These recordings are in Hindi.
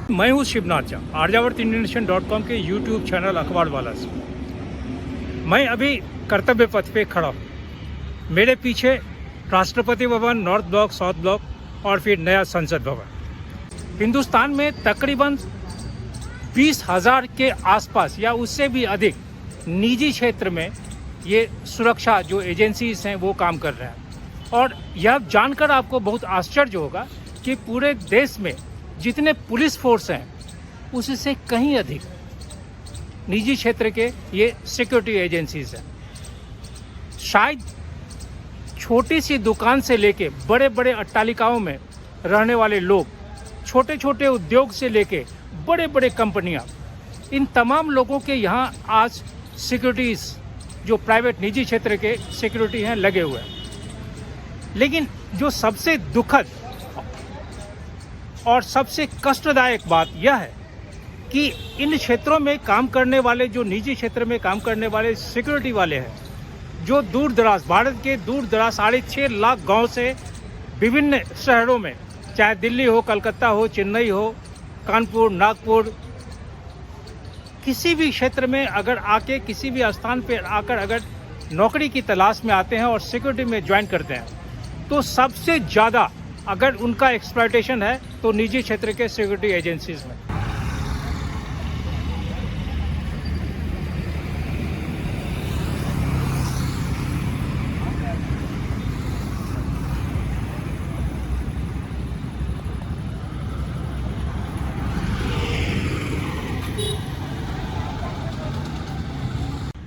मैं हूँ शिवनाथ झा, आर्यावर्त इंडियन.com के यूट्यूब चैनल अखबार वाला से। मैं अभी कर्तव्य पथ पे खड़ा हूँ। मेरे पीछे Rashtrapati Bhavan, north block, south block और फिर नया संसद भवन। हिंदुस्तान में तकरीबन 20,000 के आसपास या उससे भी अधिक निजी क्षेत्र में ये सुरक्षा जो एजेंसीज हैं वो काम कर रहे हैं। और यह जानकर आपको बहुत आश्चर्य होगा कि पूरे देश में जितने पुलिस फोर्स हैं उससे कहीं अधिक निजी क्षेत्र के ये सिक्योरिटी एजेंसीज हैं। शायद छोटी सी दुकान से लेके बड़े बड़े अट्टालिकाओं में रहने वाले लोग, छोटे छोटे उद्योग से लेके बड़े बड़े कंपनियां, इन तमाम लोगों के यहाँ आज सिक्योरिटीज जो प्राइवेट निजी क्षेत्र के सिक्योरिटी हैं लगे हुए हैं। लेकिन जो सबसे दुखद और सबसे कष्टदायक बात यह है कि इन क्षेत्रों में काम करने वाले, जो निजी क्षेत्र में काम करने वाले सिक्योरिटी वाले हैं, जो दूर दराज, भारत के दूर दराज 6.5 लाख गांव से विभिन्न शहरों में, चाहे दिल्ली हो, कलकत्ता हो, चेन्नई हो, कानपुर, नागपुर, किसी भी क्षेत्र में अगर आके किसी भी स्थान पर आकर अगर नौकरी की तलाश में आते हैं और सिक्योरिटी में ज्वाइन करते हैं, तो सबसे ज़्यादा अगर उनका एक्सप्लॉयटेशन है तो निजी क्षेत्र के सिक्योरिटी एजेंसीज में।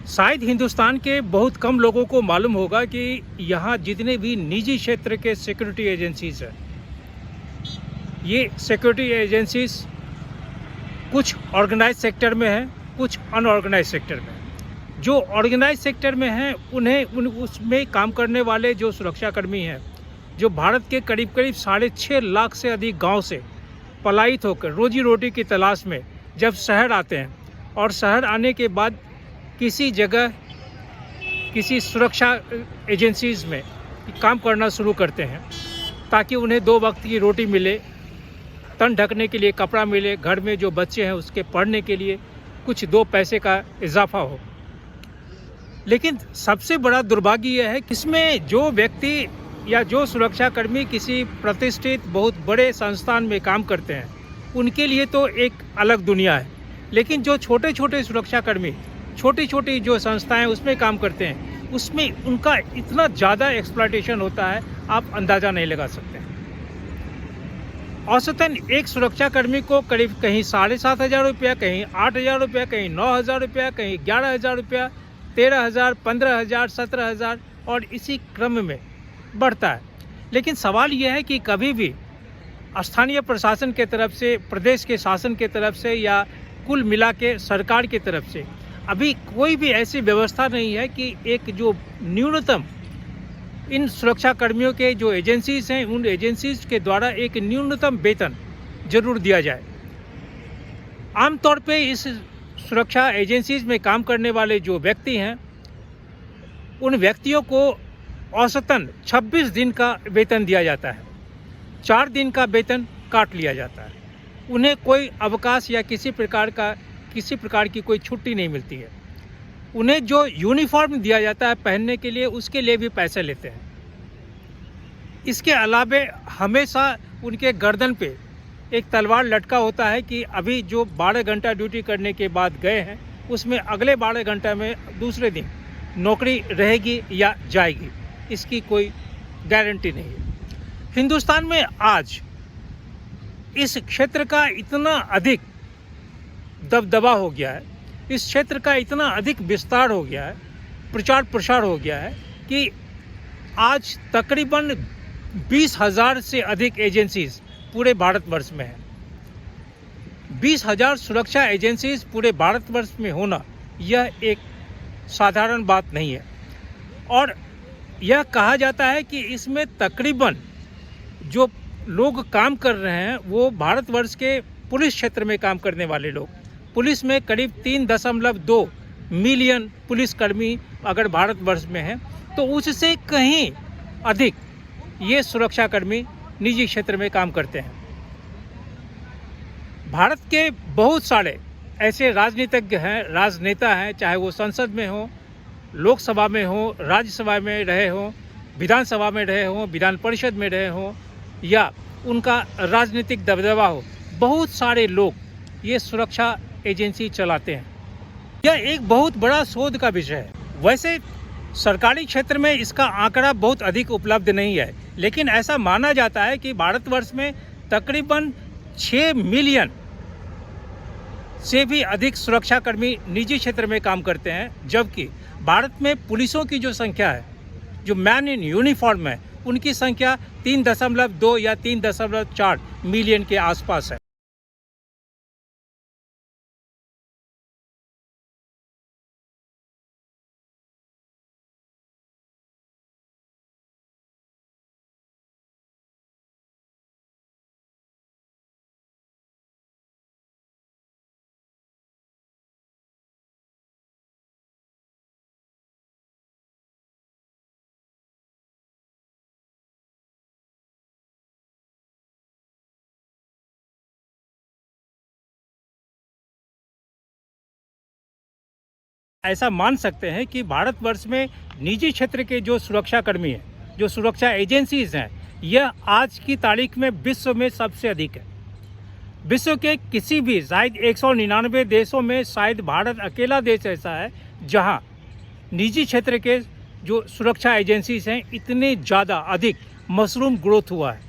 शायद हिंदुस्तान के बहुत कम लोगों को मालूम होगा कि यहाँ जितने भी निजी क्षेत्र के सिक्योरिटी एजेंसीज हैं, ये सिक्योरिटी एजेंसीज कुछ ऑर्गेनाइज सेक्टर में हैं, कुछ अनऑर्गेनाइज सेक्टर में हैं। जो ऑर्गेनाइज सेक्टर में हैं उसमें काम करने वाले जो सुरक्षाकर्मी हैं, जो भारत के करीब करीब 6.5 लाख से अधिक गाँव से पलायित होकर रोजी रोटी की तलाश में जब शहर आते हैं और शहर आने के बाद किसी जगह किसी सुरक्षा एजेंसीज में काम करना शुरू करते हैं ताकि उन्हें 2 वक्त की रोटी मिले, तन ढकने के लिए कपड़ा मिले, घर में जो बच्चे हैं उसके पढ़ने के लिए कुछ 2 पैसे का इजाफा हो। लेकिन सबसे बड़ा दुर्भाग्य यह है कि इसमें जो व्यक्ति या जो सुरक्षाकर्मी किसी प्रतिष्ठित बहुत बड़े संस्थान में काम करते हैं उनके लिए तो एक अलग दुनिया है, लेकिन जो छोटे छोटे सुरक्षाकर्मी छोटी छोटी जो संस्थाएं उसमें काम करते हैं, उसमें उनका इतना ज़्यादा एक्सप्लॉयटेशन होता है, आप अंदाज़ा नहीं लगा सकते। औसतन एक सुरक्षाकर्मी को करीब कहीं 7,500 रुपया, कहीं 8,000 रुपया, कहीं 9,000 रुपया, कहीं 11,000 रुपया, 13,000, 15,000, 17,000 और इसी क्रम में बढ़ता है। लेकिन सवाल यह है कि कभी भी स्थानीय प्रशासन के तरफ से, प्रदेश के शासन के तरफ से या कुल मिला के सरकार की तरफ से अभी कोई भी ऐसी व्यवस्था नहीं है कि एक जो न्यूनतम इन सुरक्षा कर्मियों के जो एजेंसीज हैं उन एजेंसीज के द्वारा एक न्यूनतम वेतन जरूर दिया जाए। आमतौर पे इस सुरक्षा एजेंसीज में काम करने वाले जो व्यक्ति हैं उन व्यक्तियों को औसतन 26 दिन का वेतन दिया जाता है, 4 दिन का वेतन काट लिया जाता है। उन्हें कोई अवकाश या किसी प्रकार की कोई छुट्टी नहीं मिलती है। उन्हें जो यूनिफॉर्म दिया जाता है पहनने के लिए उसके लिए भी पैसे लेते हैं। इसके अलावे हमेशा उनके गर्दन पे एक तलवार लटका होता है कि अभी जो 12 घंटा ड्यूटी करने के बाद गए हैं उसमें अगले 12 घंटा में दूसरे दिन नौकरी रहेगी या जाएगी, इसकी कोई गारंटी नहीं है। हिंदुस्तान में आज इस क्षेत्र का इतना अधिक दबदबा हो गया है, इस क्षेत्र का इतना अधिक विस्तार हो गया है, प्रचार प्रसार हो गया है कि आज तकरीबन 20,000 से अधिक एजेंसीज पूरे भारतवर्ष में हैं। 20,000 सुरक्षा एजेंसीज पूरे भारतवर्ष में होना यह एक साधारण बात नहीं है। और यह कहा जाता है कि इसमें तकरीबन जो लोग काम कर रहे हैं वो भारतवर्ष के पुलिस क्षेत्र में काम करने वाले लोग, पुलिस में करीब 3.2 मिलियन पुलिसकर्मी अगर भारतवर्ष में हैं तो उससे कहीं अधिक ये सुरक्षाकर्मी निजी क्षेत्र में काम करते हैं। भारत के बहुत सारे ऐसे राजनीतिज्ञ हैं, राजनेता हैं, चाहे वो संसद में हो, लोकसभा में हो, राज्यसभा में रहे हों, विधानसभा में रहे हों, विधान परिषद में रहे हों, या उनका राजनीतिक दबदबा हो, बहुत सारे लोग ये सुरक्षा एजेंसी चलाते हैं। यह एक बहुत बड़ा शोध का विषय है। वैसे सरकारी क्षेत्र में इसका आंकड़ा बहुत अधिक उपलब्ध नहीं है, लेकिन ऐसा माना जाता है कि भारतवर्ष में तकरीबन 6 मिलियन से भी अधिक सुरक्षाकर्मी निजी क्षेत्र में काम करते हैं, जबकि भारत में पुलिसों की जो संख्या है, जो मैन इन यूनिफॉर्म है, उनकी संख्या 3.2 या 3.4 मिलियन के आसपास है। ऐसा मान सकते हैं कि भारतवर्ष में निजी क्षेत्र के जो सुरक्षाकर्मी हैं, जो सुरक्षा एजेंसीज हैं, यह आज की तारीख में विश्व में सबसे अधिक है। विश्व के किसी भी शायद 199 देशों में शायद भारत अकेला देश ऐसा है जहां निजी क्षेत्र के जो सुरक्षा एजेंसीज हैं इतने ज़्यादा अधिक मशरूम ग्रोथ हुआ है।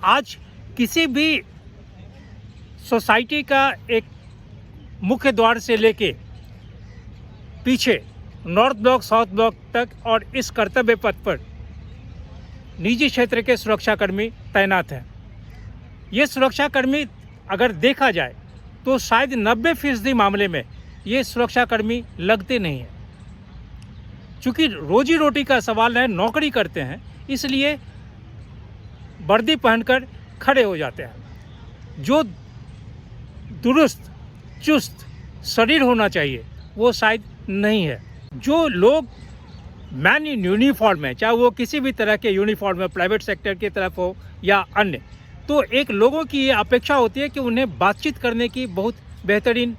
आज किसी भी सोसाइटी का एक मुख्य द्वार से लेके पीछे नॉर्थ ब्लॉक, साउथ ब्लॉक तक और इस कर्तव्य पथ पर निजी क्षेत्र के सुरक्षाकर्मी तैनात हैं। ये सुरक्षाकर्मी अगर देखा जाए तो शायद 90% मामले में ये सुरक्षाकर्मी लगते नहीं हैं। चूँकि रोजी रोटी का सवाल है, नौकरी करते हैं, इसलिए वर्दी पहनकर खड़े हो जाते हैं। जो दुरुस्त चुस्त शरीर होना चाहिए वो शायद नहीं है। जो लोग मैन इन यूनिफॉर्म है, चाहे वो किसी भी तरह के यूनिफॉर्म में, प्राइवेट सेक्टर की तरफ हो या अन्य, तो एक लोगों की ये अपेक्षा होती है कि उन्हें बातचीत करने की बहुत बेहतरीन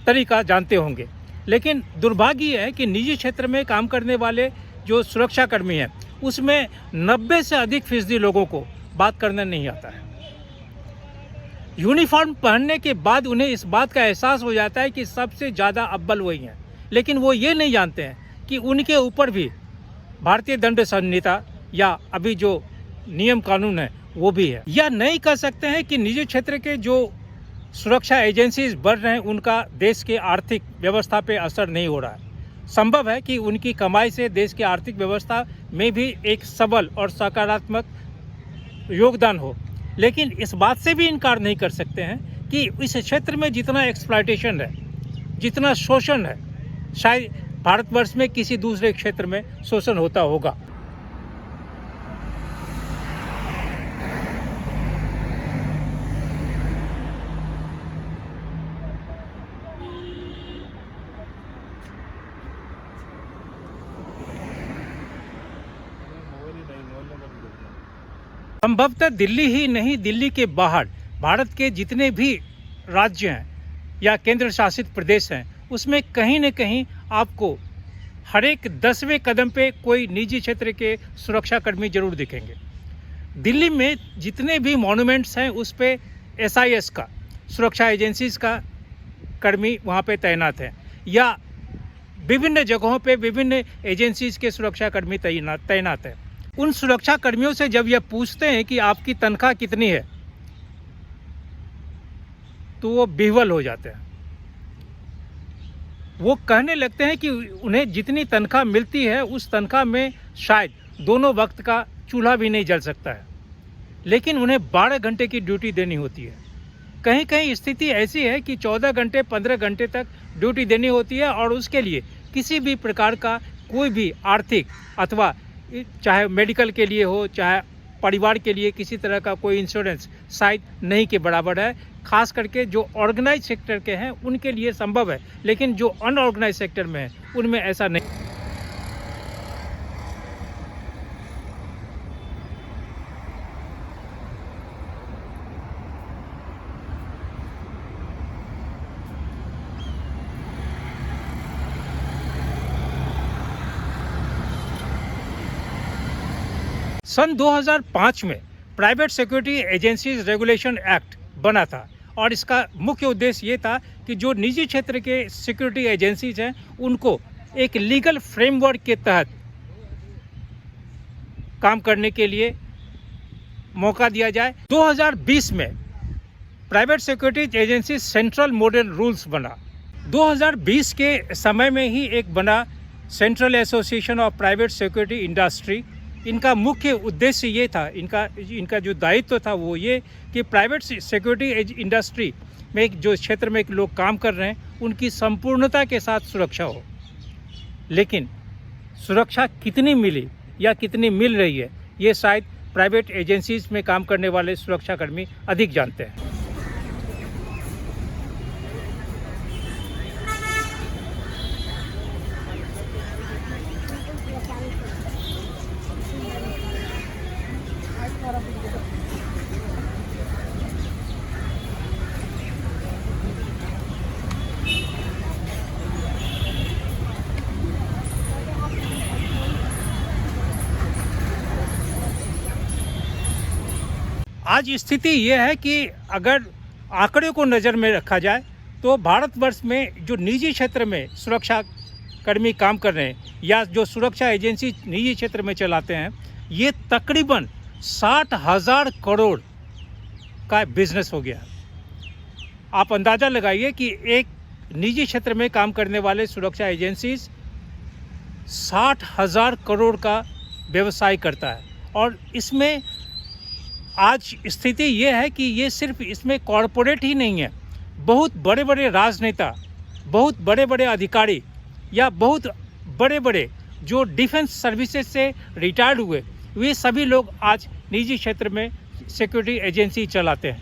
तरीका जानते होंगे। लेकिन दुर्भाग्य ये है कि निजी क्षेत्र में काम करने वाले जो सुरक्षाकर्मी हैं उसमें 90 से अधिक फीसदी लोगों को बात करना नहीं आता है। यूनिफॉर्म पहनने के बाद उन्हें इस बात का एहसास हो जाता है कि सबसे ज़्यादा अव्वल वही हैं, लेकिन वो ये नहीं जानते हैं कि उनके ऊपर भी भारतीय दंड संहिता या अभी जो नियम कानून है वो भी है। या नहीं कह सकते हैं कि निजी क्षेत्र के जो सुरक्षा एजेंसीज बढ़ रहे हैं उनका देश के आर्थिक व्यवस्था पे असर नहीं हो रहा है। संभव है कि उनकी कमाई से देश की आर्थिक व्यवस्था में भी एक सबल और सकारात्मक योगदान हो, लेकिन इस बात से भी इनकार नहीं कर सकते हैं कि इस क्षेत्र में जितना एक्सप्लॉयटेशन है, जितना शोषण है, शायद भारतवर्ष में किसी दूसरे क्षेत्र में शोषण होता होगा। संभवतः दिल्ली ही नहीं, दिल्ली के बाहर भारत के जितने भी राज्य हैं या केंद्र शासित प्रदेश हैं उसमें कहीं न कहीं आपको हर एक 10वें कदम पे कोई निजी क्षेत्र के सुरक्षाकर्मी जरूर दिखेंगे। दिल्ली में जितने भी मॉन्यूमेंट्स हैं उस पे SIS का, सुरक्षा एजेंसीज का कर्मी वहाँ पे तैनात हैं, या विभिन्न जगहों पे विभिन्न एजेंसीज के सुरक्षाकर्मी तैनात हैं। उन सुरक्षा कर्मियों से जब यह पूछते हैं कि आपकी तनख्वाह कितनी है तो वो विह्वल हो जाते हैं। वो कहने लगते हैं कि उन्हें जितनी तनख्वाह मिलती है उस तनख्वाह में शायद दोनों वक्त का चूल्हा भी नहीं जल सकता है, लेकिन उन्हें 12 घंटे की ड्यूटी देनी होती है। कहीं कहीं स्थिति ऐसी है कि 14 घंटे 15 घंटे तक ड्यूटी देनी होती है और उसके लिए किसी भी प्रकार का कोई भी आर्थिक अथवा चाहे मेडिकल के लिए हो, चाहे परिवार के लिए किसी तरह का कोई इंश्योरेंस शायद नहीं के बराबर है। खास करके जो ऑर्गेनाइज सेक्टर के हैं उनके लिए संभव है, लेकिन जो अनऑर्गेनाइज सेक्टर में है उनमें ऐसा नहीं। सन 2005 में private security agencies regulation act बना था और इसका मुख्य उद्देश्य ये था कि जो निजी क्षेत्र के सिक्योरिटी एजेंसीज हैं उनको एक लीगल फ्रेमवर्क के तहत काम करने के लिए मौका दिया जाए। 2020 में private security agency central model rules बना। 2020 के समय में ही एक बना central association of private security industry. इनका मुख्य उद्देश्य ये था, इनका जो दायित्व था वो ये कि प्राइवेट सिक्योरिटी इंडस्ट्री में जो क्षेत्र में लोग काम कर रहे हैं उनकी संपूर्णता के साथ सुरक्षा हो। लेकिन सुरक्षा कितनी मिली या कितनी मिल रही है ये शायद प्राइवेट एजेंसीज में काम करने वाले सुरक्षाकर्मी अधिक जानते हैं। आज स्थिति ये है कि अगर आंकड़े को नज़र में रखा जाए तो भारतवर्ष में जो निजी क्षेत्र में सुरक्षा कर्मी काम कर रहे हैं या जो सुरक्षा एजेंसी निजी क्षेत्र में चलाते हैं ये तकरीबन 60,000 करोड़ का बिजनेस हो गया। आप अंदाज़ा लगाइए कि एक निजी क्षेत्र में काम करने वाले सुरक्षा एजेंसीज 60,000 करोड़ का व्यवसाय करता है और इसमें आज स्थिति ये है कि ये सिर्फ इसमें कॉरपोरेट ही नहीं है, बहुत बड़े बड़े राजनेता, बहुत बड़े बड़े अधिकारी या बहुत बड़े बड़े जो डिफेंस सर्विसेज से रिटायर्ड हुए वे सभी लोग आज निजी क्षेत्र में सिक्योरिटी एजेंसी चलाते हैं।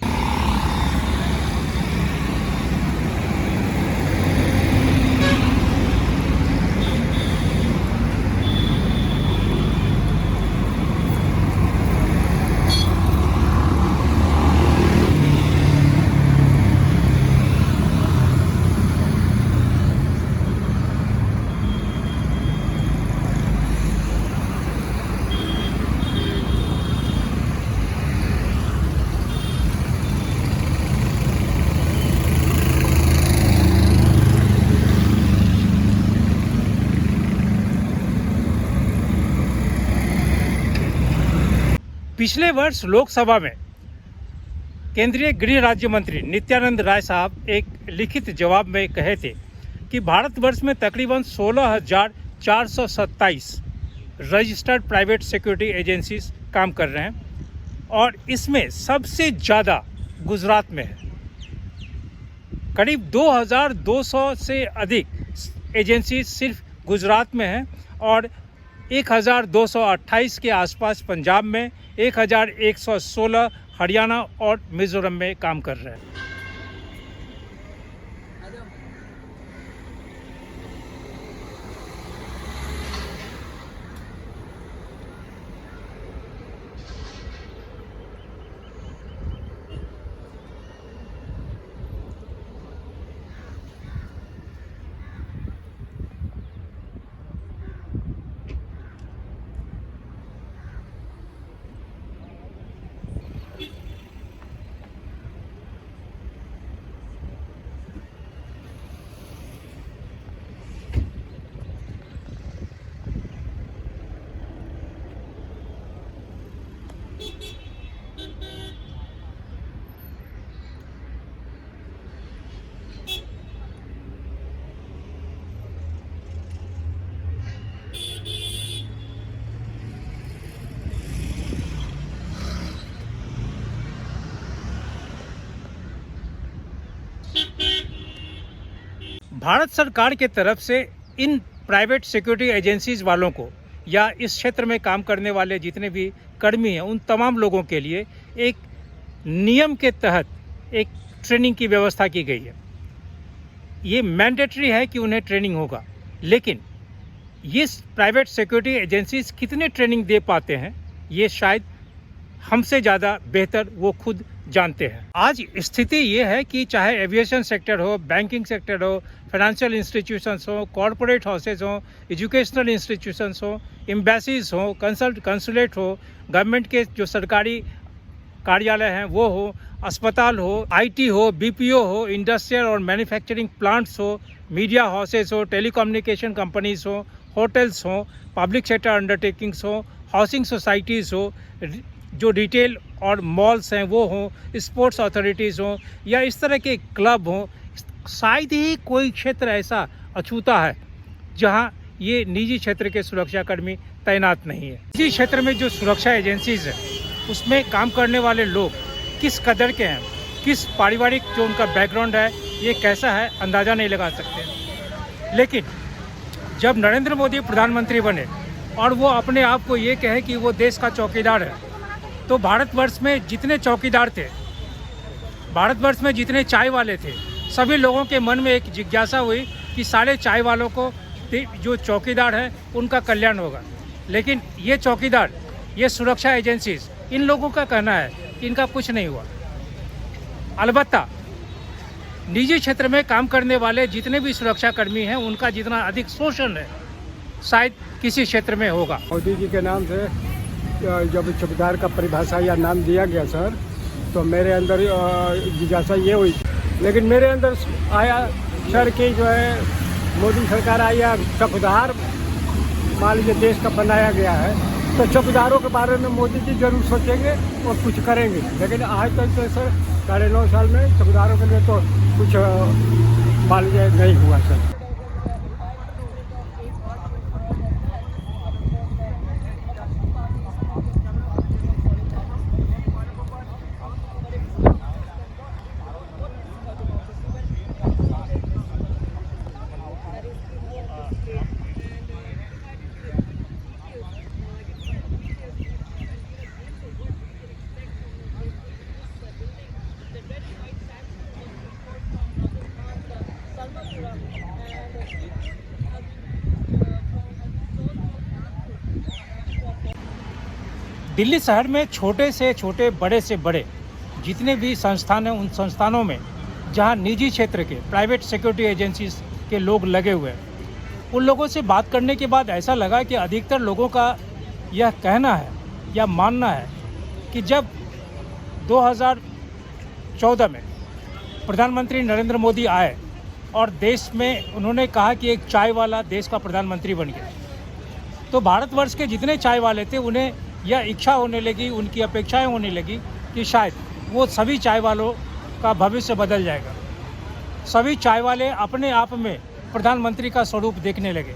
पिछले वर्ष लोकसभा में केंद्रीय गृह राज्य मंत्री नित्यानंद राय साहब एक लिखित जवाब में कहे थे कि भारतवर्ष में तकरीबन 16,427 रजिस्टर्ड प्राइवेट सिक्योरिटी एजेंसीज काम कर रहे हैं और इसमें सबसे ज़्यादा गुजरात में है। करीब 2,200 से अधिक एजेंसी सिर्फ गुजरात में हैं और 1,228 के आसपास पंजाब में, 1,116 हरियाणा और मिजोरम में काम कर रहे हैं। भारत सरकार के तरफ से इन प्राइवेट सिक्योरिटी एजेंसीज वालों को या इस क्षेत्र में काम करने वाले जितने भी कर्मी हैं उन तमाम लोगों के लिए एक नियम के तहत एक ट्रेनिंग की व्यवस्था की गई है। ये मैंडेटरी है कि उन्हें ट्रेनिंग होगा, लेकिन ये प्राइवेट सिक्योरिटी एजेंसीज कितने ट्रेनिंग दे पाते हैं ये शायद हमसे ज़्यादा बेहतर वो खुद जानते हैं। आज स्थिति ये है कि चाहे एविएशन सेक्टर हो, बैंकिंग सेक्टर हो, फाइनेंशियल इंस्टीट्यूशंस हो, कॉरपोरेट हाउसेज हो, एजुकेशनल इंस्टीट्यूशंस हो, एम्बेसीज हो, कंसुलेट हो, गवर्नमेंट के जो सरकारी कार्यालय हैं वो हो, अस्पताल हो, आईटी हो, बीपीओ हो, इंडस्ट्रियल और मैन्युफैक्चरिंग प्लांट्स हो, मीडिया हाउसेज हो, टेलीकम्युनिकेशन कंपनीज हो, होटल्स हो, पब्लिक सेक्टर अंडरटेकिंग्स हो, हाउसिंग सोसाइटीज़ हो, जो रिटेल और मॉल्स हैं वो हों, स्पोर्ट्स अथॉरिटीज़ हों या इस तरह के क्लब हों, शायद ही कोई क्षेत्र ऐसा अछूता है जहां ये निजी क्षेत्र के सुरक्षाकर्मी तैनात नहीं है। निजी क्षेत्र में जो सुरक्षा एजेंसीज़ हैं उसमें काम करने वाले लोग किस कदर के हैं, किस पारिवारिक जो उनका बैकग्राउंड है, ये कैसा है, अंदाज़ा नहीं लगा सकते। लेकिन जब नरेंद्र मोदी प्रधानमंत्री बने और वो अपने आप को ये कहे कि वो देश का चौकीदार है, तो भारतवर्ष में जितने चौकीदार थे, भारतवर्ष में जितने चाय वाले थे, सभी लोगों के मन में एक जिज्ञासा हुई कि सारे चाय वालों को जो चौकीदार हैं उनका कल्याण होगा। लेकिन ये चौकीदार, ये सुरक्षा एजेंसीज, इन लोगों का कहना है कि इनका कुछ नहीं हुआ। अलबत्ता निजी क्षेत्र में काम करने वाले जितने भी सुरक्षा कर्मी हैं उनका जितना अधिक शोषण है शायद किसी क्षेत्र में होगा। मोदी जी के नाम से जब चौकीदार का परिभाषा या नाम दिया गया सर, तो मेरे अंदर जिज्ञासा ये हुई, लेकिन मेरे अंदर आया सर कि जो है मोदी सरकार आई या चौकीदार मान लीजिए देश का बनाया गया है, तो चौकीदारों के बारे में मोदी जी जरूर सोचेंगे और कुछ करेंगे। लेकिन आज तक तो सर 9.5 साल में चौकीदारों के लिए तो कुछ मान लीजिए नहीं हुआ सर। दिल्ली शहर में छोटे से छोटे, बड़े से बड़े जितने भी संस्थान हैं, उन संस्थानों में जहां निजी क्षेत्र के प्राइवेट सिक्योरिटी एजेंसीज के लोग लगे हुए हैं, उन लोगों से बात करने के बाद ऐसा लगा कि अधिकतर लोगों का यह कहना है या मानना है कि जब 2014 में प्रधानमंत्री नरेंद्र मोदी आए और देश में उन्होंने कहा कि एक चाय वाला देश का प्रधानमंत्री बन गया, तो भारतवर्ष के जितने चाय वाले थे उन्हें यह इच्छा होने लगी, उनकी अपेक्षाएं होने लगी कि शायद वो सभी चाय वालों का भविष्य बदल जाएगा। सभी चाय वाले अपने आप में प्रधानमंत्री का स्वरूप देखने लगे।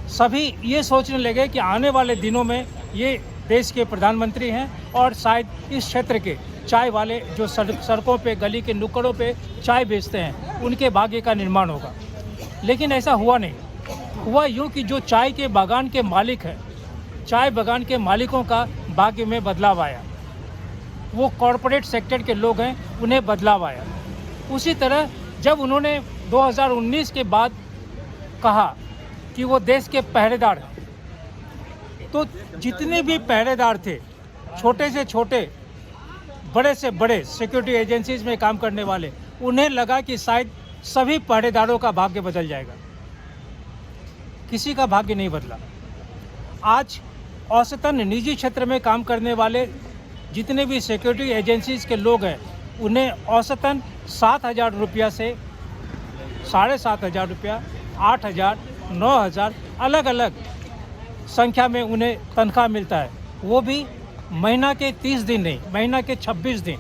सभी ये सोचने लगे कि आने वाले दिनों में ये देश के प्रधानमंत्री हैं और शायद इस क्षेत्र के चाय वाले जो सड़कों पे, गली के नुक्कड़ों पे चाय बेचते हैं, उनके भाग्य का निर्माण होगा। लेकिन ऐसा हुआ नहीं। हुआ यूँ कि जो चाय के बागान के मालिक हैं, चाय बागान के मालिकों का भाग्य में बदलाव आया। वो कॉरपोरेट सेक्टर के लोग हैं, उन्हें बदलाव आया। उसी तरह जब उन्होंने 2019 के बाद कहा कि वो देश के पहरेदार हैं, तो जितने भी पहरेदार थे, छोटे से छोटे, बड़े से बड़े सिक्योरिटी एजेंसीज में काम करने वाले, उन्हें लगा कि शायद सभी पहरेदारों का भाग्य बदल जाएगा। किसी का भाग्य नहीं बदला। आज औसतन निजी क्षेत्र में काम करने वाले जितने भी सिक्योरिटी एजेंसीज के लोग हैं, उन्हें औसतन 7,000 रुपया से 7,500 रुपया, 8,000, 9,000 अलग अलग संख्या में उन्हें तनख्वाह मिलता है। वो भी महीना के 30 दिन नहीं, महीना के 26 दिन।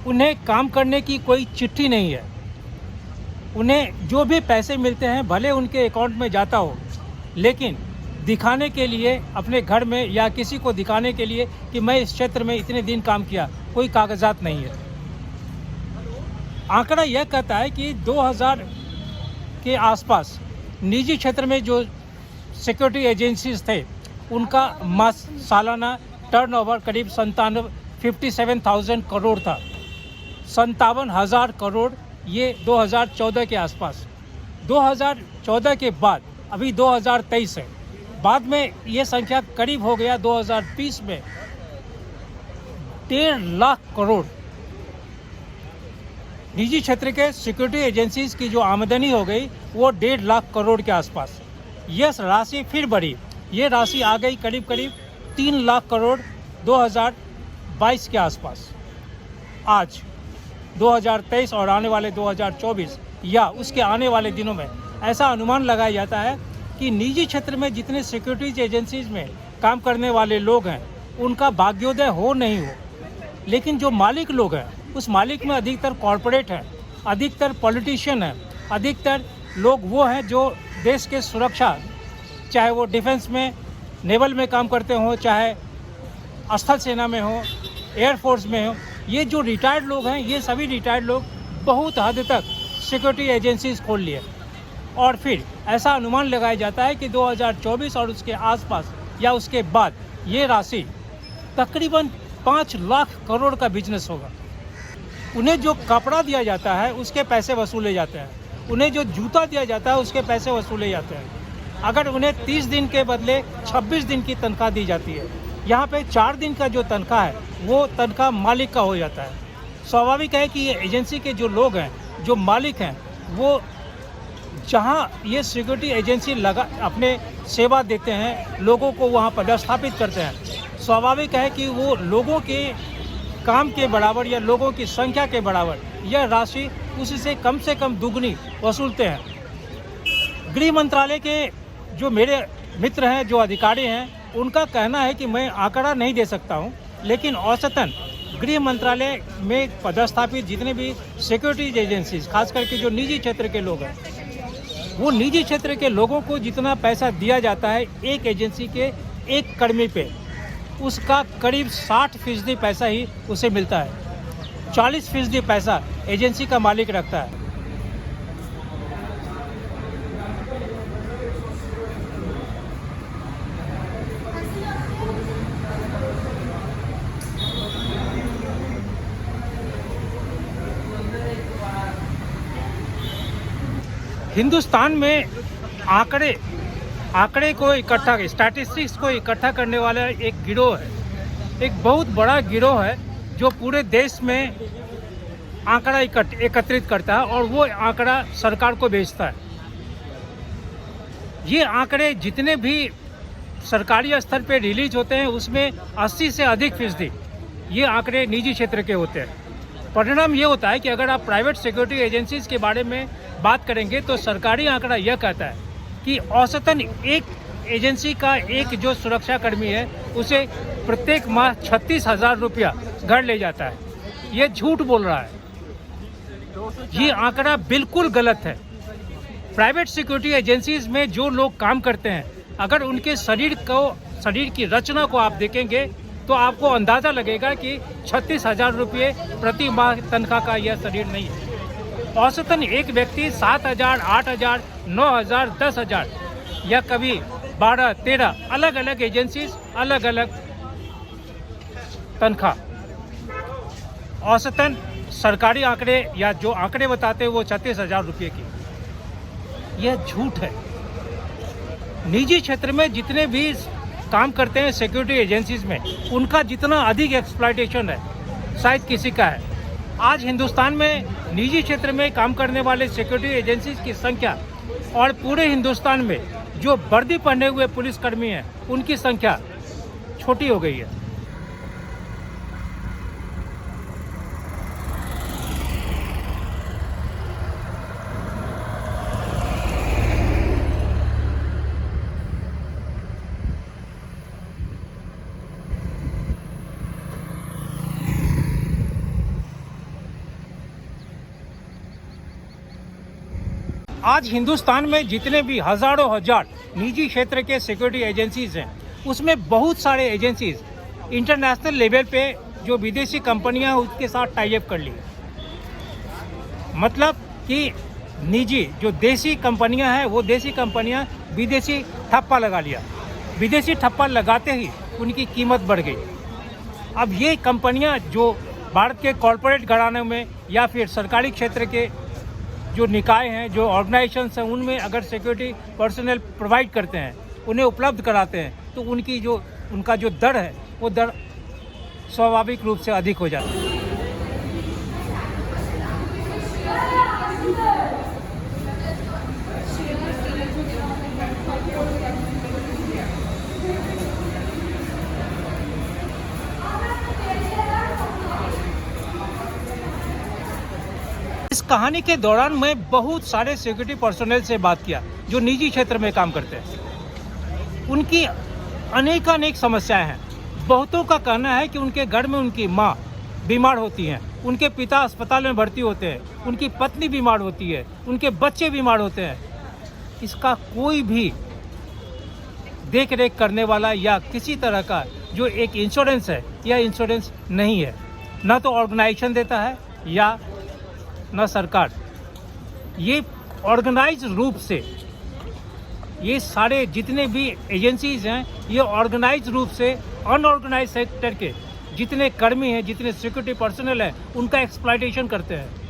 उन्हें काम करने की कोई चिट्ठी नहीं है। उन्हें जो भी पैसे मिलते हैं भले उनके अकाउंट में जाता हो, लेकिन दिखाने के लिए अपने घर में या किसी को दिखाने के लिए कि मैं इस क्षेत्र में इतने दिन काम किया, कोई कागजात नहीं है। आंकड़ा यह कहता है कि 2000 के आसपास निजी क्षेत्र में जो सिक्योरिटी एजेंसीज थे, उनका सालाना टर्नओवर करीब 57,000 करोड़ था। 57,000 करोड़, ये 2014 के आसपास। 2014 के बाद अभी 2023 है, बाद में ये संख्या करीब हो गया 2020 में 1.5 लाख करोड़ निजी क्षेत्र के सिक्योरिटी एजेंसीज की जो आमदनी हो गई वो 1.5 लाख करोड़ के आसपास। यह राशि फिर बढ़ी, ये राशि आ गई करीब करीब 3 लाख करोड़ 2022 के आसपास। आज 2023 और आने वाले 2024 या उसके आने वाले दिनों में ऐसा अनुमान लगाया जाता है कि निजी क्षेत्र में जितने सिक्योरिटीज एजेंसीज में काम करने वाले लोग हैं उनका भाग्योदय हो नहीं हो, लेकिन जो मालिक लोग हैं उस मालिक में अधिकतर कॉरपोरेट हैं, अधिकतर पॉलिटिशियन हैं, अधिकतर लोग वो हैं जो देश के सुरक्षा, चाहे वो डिफेंस में, नेवल में काम करते हों, चाहे स्थल सेना में हो, एयरफोर्स में हो, ये जो रिटायर्ड लोग हैं ये सभी रिटायर्ड लोग बहुत हद तक सिक्योरिटी एजेंसीज खोल लिए। और फिर ऐसा अनुमान लगाया जाता है कि 2024 और उसके आसपास या उसके बाद ये राशि तकरीबन 5 लाख करोड़ का बिजनेस होगा। उन्हें जो कपड़ा दिया जाता है उसके पैसे वसूले जाते हैं, उन्हें जो जूता दिया जाता है उसके पैसे वसूले जाते हैं। अगर उन्हें 30 दिन के बदले 26 दिन की तनख्वाह दी जाती है, यहाँ पे 4 दिन का जो तनख्वाह है वो तनख्वाह मालिक का हो जाता है। स्वाभाविक है कि ये एजेंसी के जो लोग हैं, जो मालिक हैं, वो जहाँ ये सिक्योरिटी एजेंसी अपने सेवा देते हैं, लोगों को वहाँ पदस्थापित करते हैं, स्वाभाविक है कि वो लोगों के काम के बराबर या लोगों की संख्या के बराबर यह राशि उससे कम से कम दुगनी वसूलते हैं। गृह मंत्रालय के जो मेरे मित्र हैं, जो अधिकारी हैं, उनका कहना है कि मैं आंकड़ा नहीं दे सकता हूं, लेकिन औसतन गृह मंत्रालय में पदस्थापित जितने भी सिक्योरिटी एजेंसीज, खास करके जो निजी क्षेत्र के लोग हैं, वो निजी क्षेत्र के लोगों को जितना पैसा दिया जाता है एक एजेंसी के एक कर्मी पे, उसका करीब 60% पैसा ही उसे मिलता है। 40% पैसा एजेंसी का मालिक रखता है। हिंदुस्तान में आंकड़े को इकट्ठा, स्टैटिस्टिक्स को इकट्ठा करने वाला एक गिरोह है, एक बहुत बड़ा गिरोह है जो पूरे देश में आंकड़ा एकत्रित करता है और वो आंकड़ा सरकार को भेजता है। ये आंकड़े जितने भी सरकारी स्तर पे रिलीज होते हैं उसमें 80 से अधिक फीसदी ये आंकड़े निजी क्षेत्र के होते हैं। परिणाम ये होता है कि अगर आप प्राइवेट सिक्योरिटी एजेंसीज के बारे में बात करेंगे तो सरकारी आंकड़ा यह कहता है कि औसतन एक एजेंसी का एक जो सुरक्षा कर्मी है उसे प्रत्येक माह 36,000 रुपया घर ले जाता है। ये झूठ बोल रहा है, ये आंकड़ा बिल्कुल गलत है। प्राइवेट सिक्योरिटी एजेंसीज में जो लोग काम करते हैं, अगर उनके शरीर की रचना को आप देखेंगे तो आपको अंदाज़ा लगेगा कि 36,000 रुपये प्रति माह तनख्वाह का यह शरीर नहीं है। औसतन एक व्यक्ति 7,000, 8,000, 9,000, 10,000 या कभी 12, 13 अलग अलग एजेंसीज, अलग अलग तनख्वाह। औसतन सरकारी आंकड़े या जो आंकड़े बताते हैं वो 36,000 रुपये की। यह झूठ है। निजी क्षेत्र में जितने भी काम करते हैं सिक्योरिटी एजेंसीज में, उनका जितना अधिक एक्सप्लॉयटेशन है शायद किसी का है। आज हिंदुस्तान में निजी क्षेत्र में काम करने वाले सिक्योरिटी एजेंसीज की संख्या और पूरे हिंदुस्तान में जो वर्दी पहने हुए पुलिसकर्मी हैं उनकी संख्या छोटी हो गई है। आज हिंदुस्तान में जितने भी हज़ारों हजार निजी क्षेत्र के सिक्योरिटी एजेंसीज हैं, उसमें बहुत सारे एजेंसीज इंटरनेशनल लेवल पे जो विदेशी कंपनियां हैं उसके साथ टाई अप कर ली। मतलब कि निजी जो देसी कंपनियां हैं वो देसी कंपनियां विदेशी ठप्पा लगा लिया। विदेशी ठप्पा लगाते ही उनकी कीमत बढ़ गई। अब ये कंपनियां जो भारत के कॉरपोरेट घरानों में या फिर सरकारी क्षेत्र के जो निकाय हैं, जो ऑर्गेनाइजेशंस हैं, उनमें अगर सिक्योरिटी पर्सनल प्रोवाइड करते हैं, उन्हें उपलब्ध कराते हैं, तो उनका जो दर है वो दर स्वाभाविक रूप से अधिक हो जाता है। इस कहानी के दौरान मैं बहुत सारे सिक्योरिटी पर्सनल से बात किया जो निजी क्षेत्र में काम करते हैं। उनकी अनेक समस्याएं हैं। बहुतों का कहना है कि उनके घर में उनकी माँ बीमार होती हैं, उनके पिता अस्पताल में भर्ती होते हैं, उनकी पत्नी बीमार होती है, उनके बच्चे बीमार होते हैं। इसका कोई भी देख रेख करने वाला या किसी तरह का जो एक इंश्योरेंस है, यह इंश्योरेंस नहीं है। ना तो ऑर्गेनाइजेशन देता है या न सरकार। ये ऑर्गेनाइज रूप से ये सारे जितने भी एजेंसीज हैं, ये ऑर्गेनाइज रूप से अनऑर्गेनाइज सेक्टर के जितने कर्मी हैं, जितने सिक्योरिटी पर्सनल हैं, उनका एक्सप्लॉयटेशन करते हैं।